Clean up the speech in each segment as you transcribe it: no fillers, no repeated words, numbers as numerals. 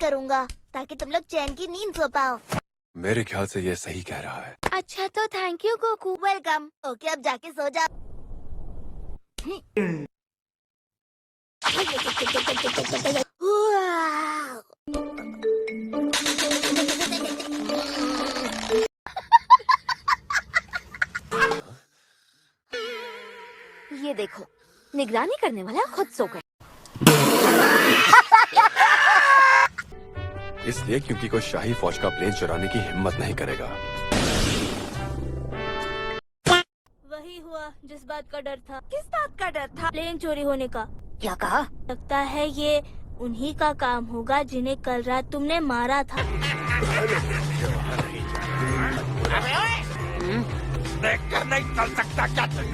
करूँगा ताकि तुम लोग चैन की नींद सो पाओ। मेरे ख्याल से ये सही कह रहा है। अच्छा तो thank you Goku. Welcome. Okay अब जाके सो जा। ये देखो, निगरानी करने वाला खुद सो गया। इसलिए क्योंकि कोई शाही फौज का प्लेन चुराने की हिम्मत नहीं करेगा। वही हुआ जिस बात का डर था। किस बात का डर था? प्लेन चोरी होने का। क्या कहा? लगता है ये उन्हीं का काम होगा जिन्हें कल रात तुमने मारा था। देखकर नहीं चल सकता क्या तुम?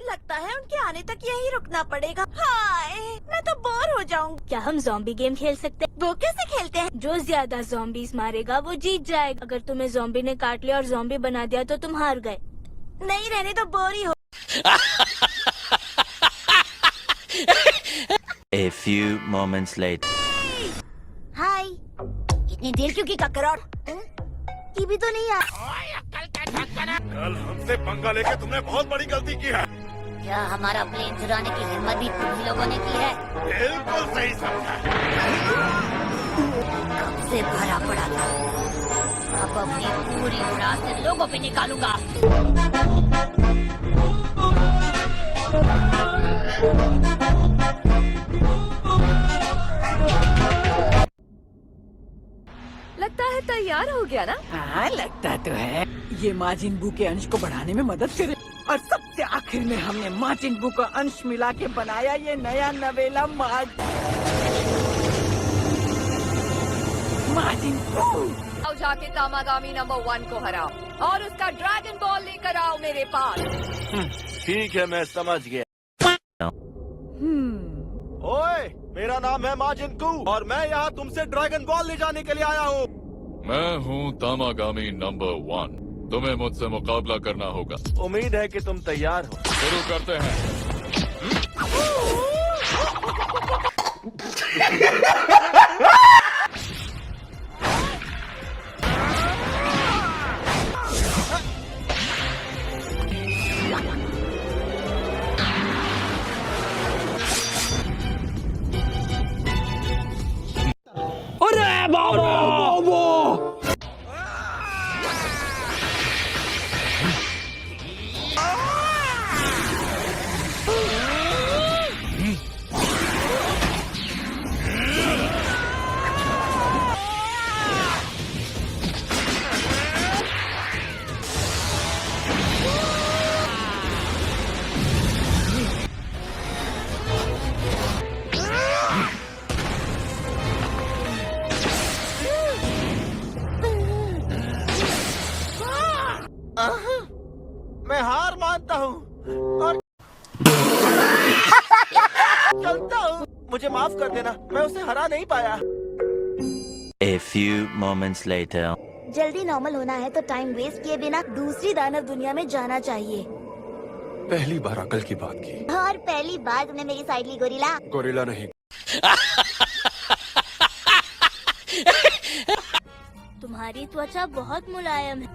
लगता है उनके आने तक यहीं रुकना पड़ेगा। हाय, मैं तो बोर हो जाऊंगी। क्या हम ज़ॉम्बी गेम खेल सकते हैं? वो कैसे खेलते हैं? जो ज्यादा ज़ॉम्बीज मारेगा वो जीत जाएगा। अगर तुम्हें ज़ॉम्बी ने काट लिया और ज़ॉम्बी बना दिया तो तुम हार गए। नहीं रहने तो बोर ही हो। A few moments later. हाय, इतनी देर क्यों की ककरौट? टीवी तो नहीं आ। कल हमसे पंगा लेके तुमने बहुत बड़ी गलती की है। क्या हमारा प्लेन चुराने की हिम्मत भी तुम लोगों ने की है? बिल्कुल सही समझा। कब से भरा पड़ा था। अब अपनी पूरी उड़ान से लोगों पे निकालूंगा। लगता है तैयार हो गया ना? हाँ लगता तो है। ये माजिन बू के अंश को बढ़ाने में मदद करे और सबसे आखिर में हमने माजिन बू का अंश मिला के बनाया ये नया नवेला माजिन बू। आओ जाके तामागामी नंबर 1 को हराओ और उसका ड्रैगन बॉल लेकर आओ मेरे पास। ठीक है, मैं समझ गया। ओए, मेरा नाम है माजिनकू और मैं यहाँ तुमसे ड्रैगन बॉल ले जाने के लिए आया हूँ। मैं हूँ तामागामी नंबर 1। तुम्हें मुझसे मुकाबला करना होगा। उम्मीद है कि तुम तैयार हो। शुरू करते हैं। अरे बाबा! मैं हार मानता हूँ और चलता हूँ। मुझे माफ कर देना, मैं उसे हरा नहीं पाया। A few moments later. जल्दी नॉर्मल होना है तो टाइम वेस्ट किए बिना दूसरी दानव दुनिया में जाना चाहिए। पहली बार अकल की बात की। और पहली बार तुमने मेरी साइड ली गोरिल्ला। गोरिल्ला नहीं। तुम्हारी त्वचा बहुत मुलायम है।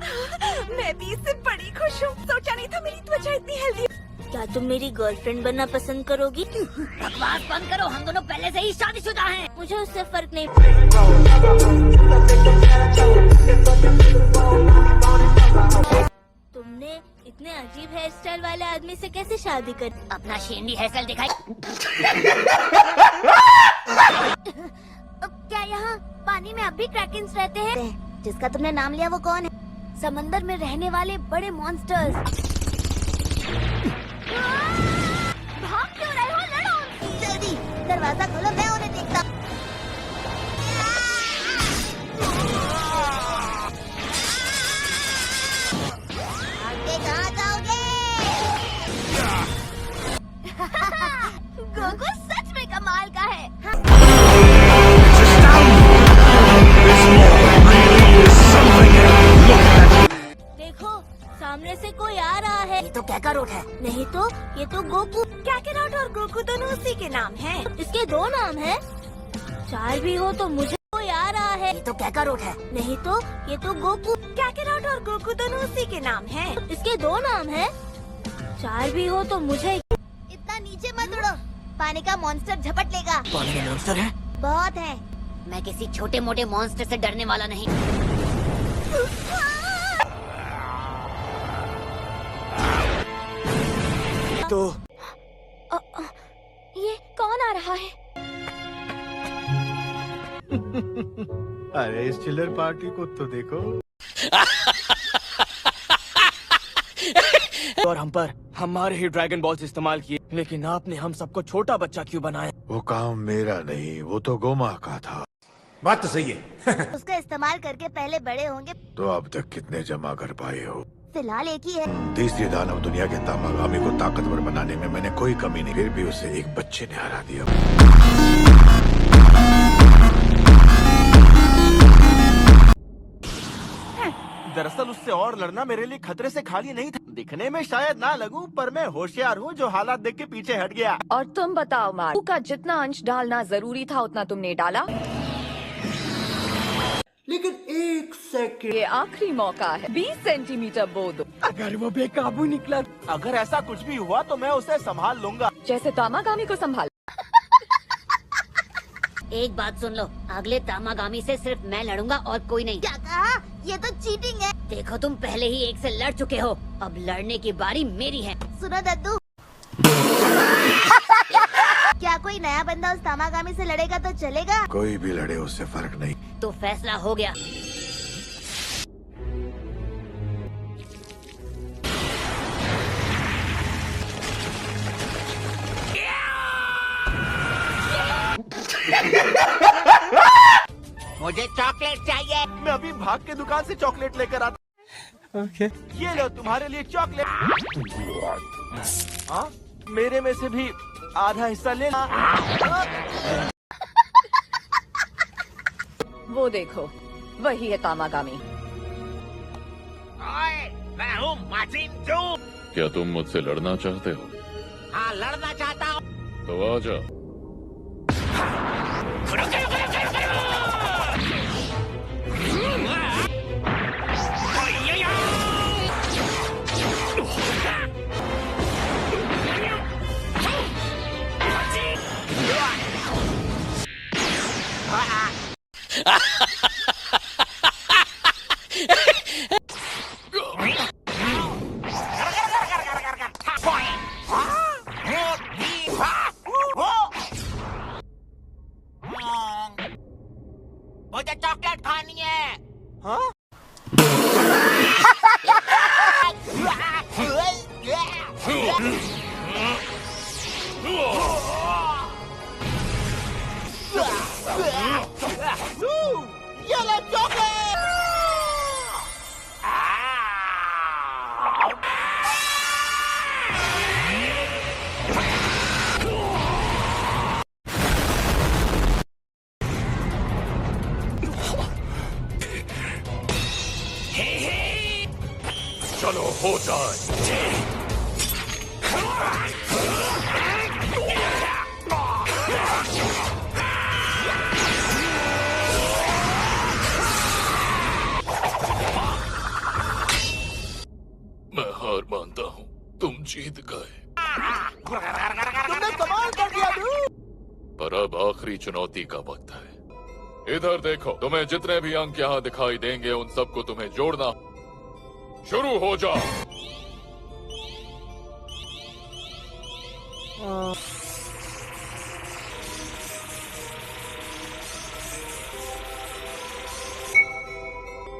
मैं भी इससे बड़ी खुश हूँ। सोचा नहीं था मेरी त्वचा इतनी हेल्दी। क्या तुम मेरी गर्लफ्रेंड बनना पसंद करोगी? बकवास बंद करो, हम दोनों पहले से ही शादीशुदा हैं। मुझे उससे फर्क नहीं। तुमने इतने अजीब हेयर स्टाइल वाले आदमी से कैसे शादी कर? अपना शेंडी हेयर स्टाइल दिखाई। क्या यहाँ पानी में अब भी क्रैकेंस रहते हैं? जिसका तुमने नाम लिया वो कौन है? समंदर में रहने वाले बड़े मॉन्स्टर्स। भाग क्यों रहे हो? लड़ो! जल्दी दरवाजा खोलो, मैं उन्हें देखता। आगे कहाँ जाओगे? गोकू सच में कमाल का है। देखो सामने से कोई आ रहा है। ये तो कैकारोट है। नहीं तो ये तो गोकू। कैकारोट और गोकू दोनों उसी के नाम हैं। इसके दो नाम हैं। चार भी हो तो मुझे कोई आ रहा है। ये तो कैकारोट है। नहीं तो ये तो गोकू। कैकारोट और गोकू दोनों उसी के नाम हैं। इसके दो नाम हैं। चार भी हो तो मुझे। इतना नीचे मत उड़ो, पानी का मॉन्स्टर झपट लेगा। पानी में मॉन्स्टर है? बहुत है। मैं किसी छोटे मोटे मॉन्स्टर से डरने वाला नहीं। तो ये कौन आ रहा है? अरे इस चिल्लर पार्टी को तो देखो। और हम पर हमारे ही ड्रैगन बॉल्स इस्तेमाल किए, लेकिन आपने हम सबको छोटा बच्चा क्यों बनाया? वो काम मेरा नहीं, वो तो गोमा का था। बात तो सही है। उसका इस्तेमाल करके पहले बड़े होंगे। तो अब तक कितने जमा कर पाए हो? फिलहाल एक ही है। तीसरी दानव दुनिया के तामागामी को ताकतवर बनाने में मैंने कोई कमी नहीं, फिर भी उसे एक बच्चे ने हरा दिया। दरअसल उससे और लड़ना मेरे लिए खतरे से खाली नहीं था। दिखने में शायद ना लगूं, पर मैं होशियार हूँ जो हालात देख के पीछे हट गया। और तुम बताओ मार्क, का जितना अंश डालना जरूरी था उतना तुमने डाला। लेकिन एक सेकंड, ये आखिरी मौका है। 20 सेंटीमीटर बो दो। अगर वो बेकाबू निकला, अगर ऐसा कुछ भी हुआ तो मैं उसे संभाल लूंगा। जैसे तामागामी को संभाल। एक बात सुन लो, अगले तामागामी से सिर्फ मैं लड़ूंगा और कोई नहीं। क्या कहा? ये तो चीटिंग है। देखो तुम पहले ही एक से लड़ चुके हो, अब लड़ने की बारी मेरी है। सुनो दद्दू। क्या कोई नया बंदा उस तामागामी से लड़ेगा तो चलेगा? कोई भी लड़े उससे फर्क नहीं। तो फैसला हो गया। मुझे चॉकलेट चाहिए। मैं अभी भाग के दुकान से चॉकलेट लेकर आता। ये लो तुम्हारे लिए चॉकलेट। हाँ, मेरे में से भी आधा हिस्सा ले ला। वो देखो, वही है तामागामी। मैं हूँ माजिंजू। क्या तुम मुझसे लड़ना चाहते हो? हाँ, लड़ना चाहता हूँ। तो आ जाओ। मुझे चॉकलेट खानी है। हाँ? ये ले चॉकलेट। चलो हो जाए। मैं हार मानता हूँ, तुम जीत गए। तुमने कमाल कर दिया dude। पर अब आखिरी चुनौती का वक्त है। इधर देखो, तुम्हें जितने भी अंक यहाँ दिखाई देंगे उन सबको तुम्हें जोड़ना। शुरू हो जाओ।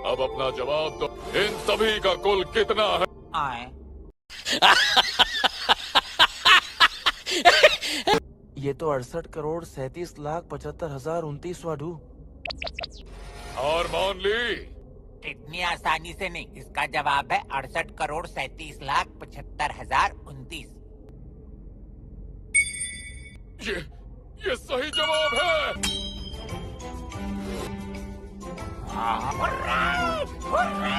अब अपना जवाब दो, इन सभी का कुल कितना है? ये तो 68,37,75,29 वाडू। हार मान ली? इतनी आसानी से नहीं। इसका जवाब है 68,37,75,29। ये सही जवाब है। हुर्रे! हुर्रे!